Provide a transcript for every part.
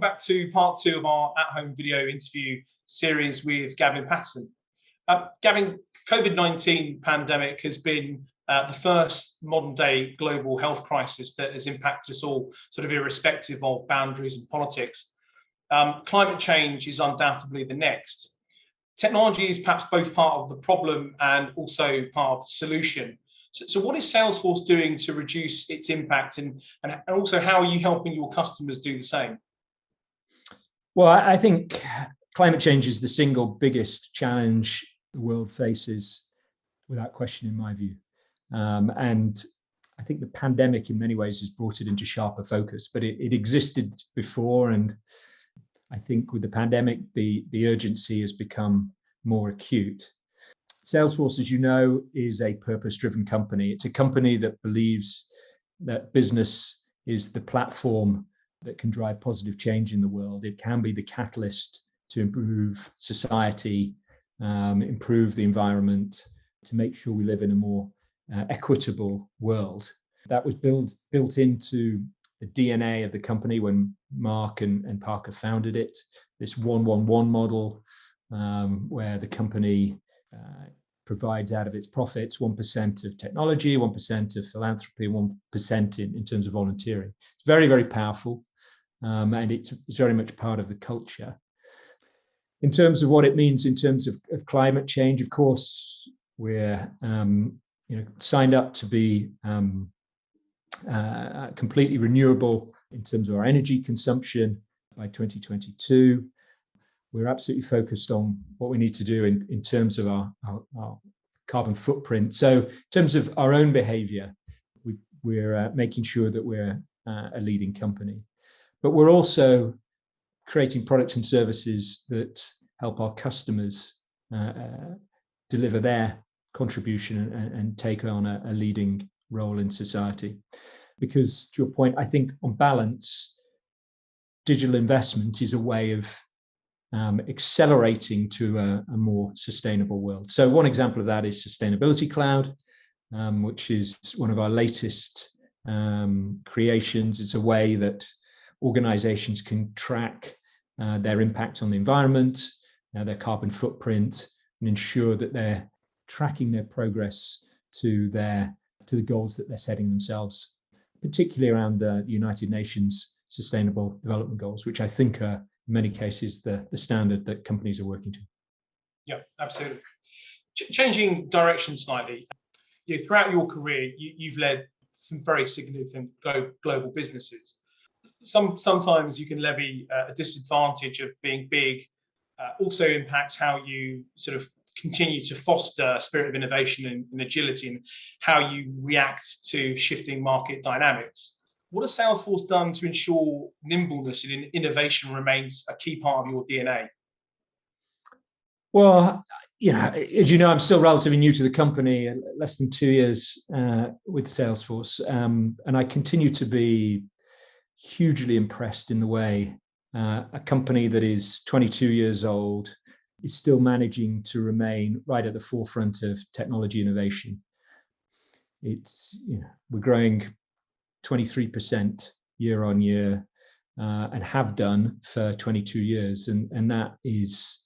back to part two of our at-home video interview series with Gavin Patterson. Gavin, COVID-19 pandemic has been the first modern-day global health crisis that has impacted us all, sort of irrespective of boundaries and politics. Climate change is undoubtedly the next. Technology is perhaps both part of the problem and also part of the solution. So what is Salesforce doing to reduce its impact, and also how are you helping your customers do the same? Well, I think climate change is the single biggest challenge the world faces, without question, in my view. And I think the pandemic in many ways has brought it into sharper focus, but it existed before. And I think with the pandemic, the urgency has become more acute. Salesforce, as you know, is a purpose-driven company. It's a company that believes that business is the platform that can drive positive change in the world. It can be the catalyst to improve society, improve the environment, to make sure we live in a more equitable world. That was built into the DNA of the company when Mark and Parker founded it. This 1-1-1 model, where the company provides out of its profits 1% of technology, 1% of philanthropy, 1% in terms of volunteering. It's very, very powerful, and it's very much part of the culture. In terms of what it means in terms of climate change, of course, we're signed up to be completely renewable in terms of our energy consumption by 2022. We're absolutely focused on what we need to do in terms of our carbon footprint. So in terms of our own behavior, we're making sure that we're a leading company. But we're also creating products and services that help our customers deliver their contribution and take on a leading role in society. Because to your point, I think on balance, digital investment is a way of accelerating to a more sustainable world. So one example of that is Sustainability Cloud, which is one of our latest creations. It's a way that organizations can track their impact on the environment, their carbon footprint, and ensure that they're tracking their progress to the goals that they're setting themselves, particularly around the United Nations Sustainable Development Goals, which I think are in many cases the standard that companies are working to. Yeah, absolutely. Changing direction slightly, throughout your career, you've led some very significant global businesses. Sometimes you can levy a disadvantage of being big. Also impacts how you sort of continue to foster a spirit of innovation and agility, and how you react to shifting market dynamics. What has Salesforce done to ensure nimbleness and innovation remains a key part of your DNA? Well, as you know, I'm still relatively new to the company, less than 2 years with Salesforce, and I continue to be hugely impressed in the way a company that is 22 years old is still managing to remain right at the forefront of technology innovation. We're growing 23% year on year, and have done for 22 years. And that is,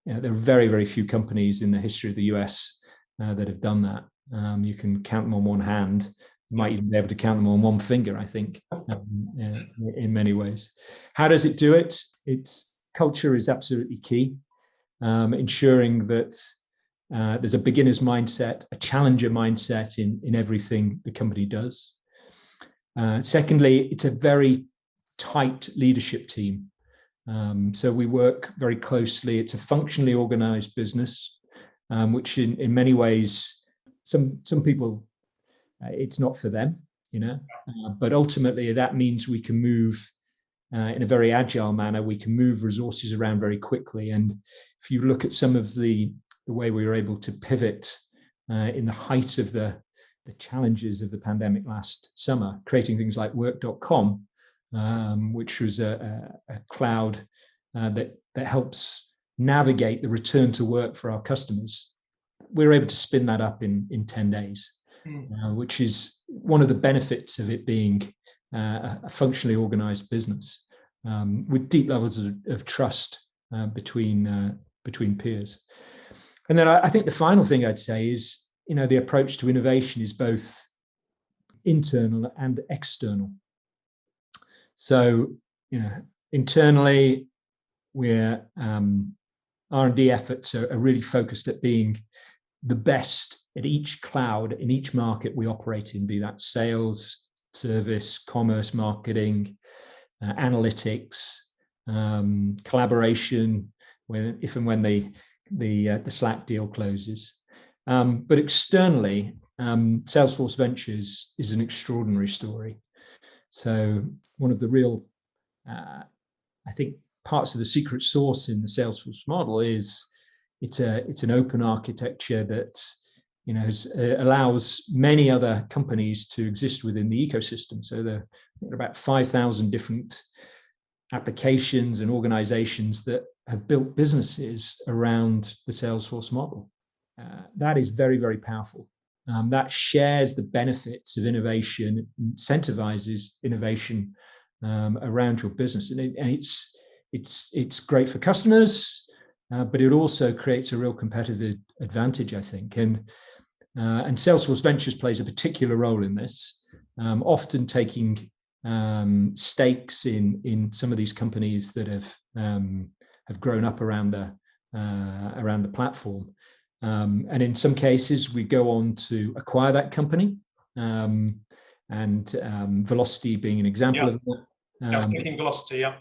there are very, very few companies in the history of the US that have done that. You can count them on one hand. You might even be able to count them on one finger, I think, in many ways. How does it do it? Its culture is absolutely key. Ensuring that there's a beginner's mindset, a challenger mindset in everything the company does. Secondly, it's a very tight leadership team. So we work very closely. It's a functionally organized business, which in many ways, some people, it's not for them, but ultimately that means we can move in a very agile manner. We can move resources around very quickly. And if you look at some of the way we were able to pivot in the height of the challenges of the pandemic last summer, creating things like work.com, which was a cloud that helps navigate the return to work for our customers. We were able to spin that up in 10 days, which is one of the benefits of it being a functionally organized business. with deep levels of trust between peers. And then I think the final thing I'd say is, the approach to innovation is both internal and external. So, internally, we're R&D efforts are really focused at being the best at each cloud in each market we operate in, be that sales, service, commerce, marketing, analytics, collaboration, if and when the Slack deal closes. But externally, Salesforce Ventures is an extraordinary story. So one of the real, I think, parts of the secret sauce in the Salesforce model is it's an open architecture that allows many other companies to exist within the ecosystem. So there are about 5,000 different applications and organizations that have built businesses around the Salesforce model. That is very, very powerful. That shares the benefits of innovation, incentivizes innovation around your business, and it's great for customers, but it also creates a real competitive advantage, I think. And Salesforce Ventures plays a particular role in this, often taking stakes in some of these companies that have grown up around the platform. And in some cases, we go on to acquire that company, and Velocity being an example of that. I was thinking Velocity, yeah.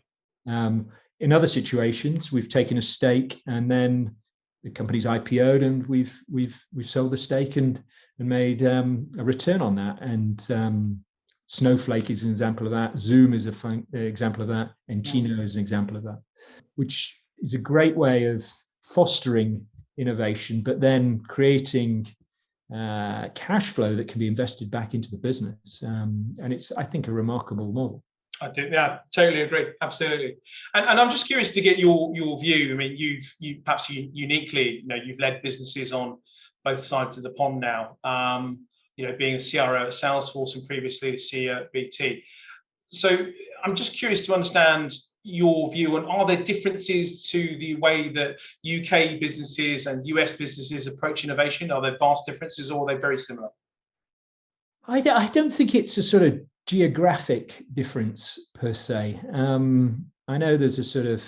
In other situations, we've taken a stake and then the company's IPO'd, and we've sold the stake and made a return on that. And Snowflake is an example of that. Zoom is an example of that, and Chino is an example of that, which is a great way of fostering innovation, but then creating cash flow that can be invested back into the business. And it's, I think, a remarkable model. I do, yeah, totally agree, absolutely. And I'm just curious to get your view. I mean, you perhaps uniquely, you've led businesses on both sides of the pond now. Being a CRO at Salesforce and previously the CEO at BT. So I'm just curious to understand your view, and are there differences to the way that UK businesses and US businesses approach innovation? Are there vast differences, or are they very similar? I don't think it's a sort of geographic difference per se. I know there's a sort of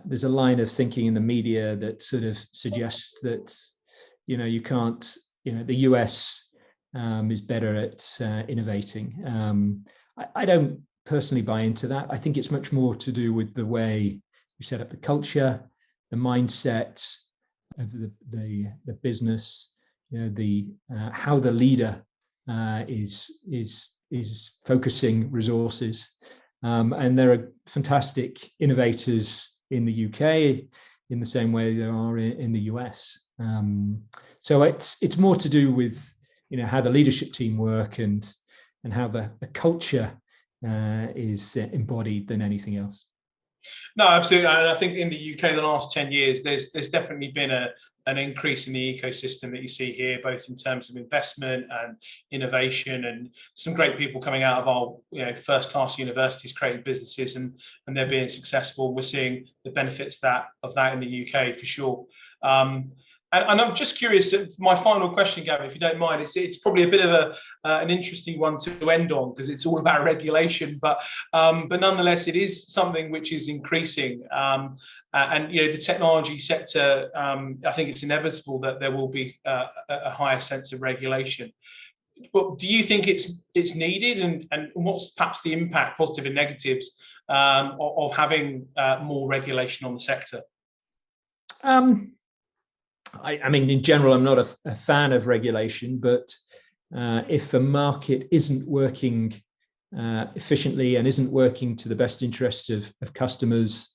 there's a line of thinking in the media that sort of suggests that you can't, the US is better at innovating. I don't personally buy into that. I think it's much more to do with the way you set up the culture, the mindset of the business, how the leader is focusing resources. And there are fantastic innovators in the UK in the same way there are in the US. So it's more to do with how the leadership team work and how the culture is embodied than anything else. No, absolutely. And I think in the UK, the last 10 years, there's definitely been an increase in the ecosystem that you see here, both in terms of investment and innovation, and some great people coming out of our first-class universities creating businesses, and they're being successful. We're seeing the benefits of that in the UK for sure. And I'm just curious, my final question, Gavin, if you don't mind, it's probably a bit of an interesting one to end on, because it's all about regulation, but nonetheless, it is something which is increasing. And the technology sector, I think it's inevitable that there will be a higher sense of regulation. But do you think it's needed, and what's perhaps the impact, positive and negatives, of having more regulation on the sector? I mean, in general, I'm not a fan of regulation, but if a market isn't working efficiently and isn't working to the best interests of customers,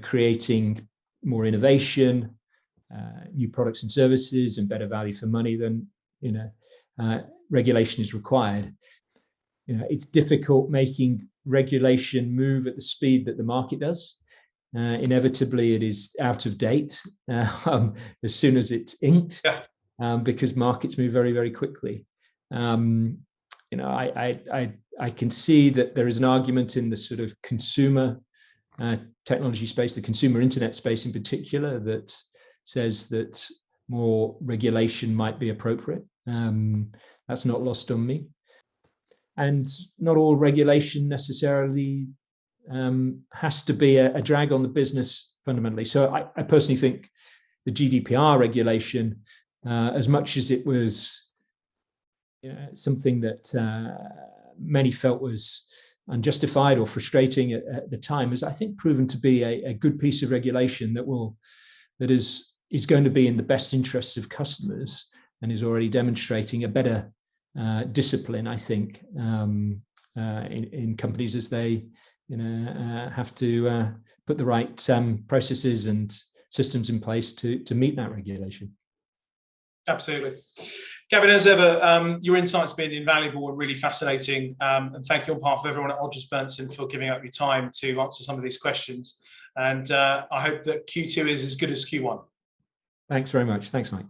creating more innovation, new products and services, and better value for money, then regulation is required. It's difficult making regulation move at the speed that the market does. Inevitably, it is out of date as soon as it's inked, because markets move very, very quickly. I can see that there is an argument in the sort of consumer technology space, the consumer internet space in particular, that says that more regulation might be appropriate. That's not lost on me. And not all regulation necessarily has to be a drag on the business fundamentally. So I personally think the GDPR regulation, as much as it was something that many felt was unjustified or frustrating at the time, is I think proven to be a good piece of regulation that is going to be in the best interests of customers, and is already demonstrating a better discipline, I think, in companies as they have to put the right processes and systems in place to meet that regulation. Absolutely. Gavin, as ever, your insight's been invaluable and really fascinating. And thank you on behalf of everyone at Odgers Berndtson for giving up your time to answer some of these questions. And I hope that Q2 is as good as Q1. Thanks very much. Thanks, Mike.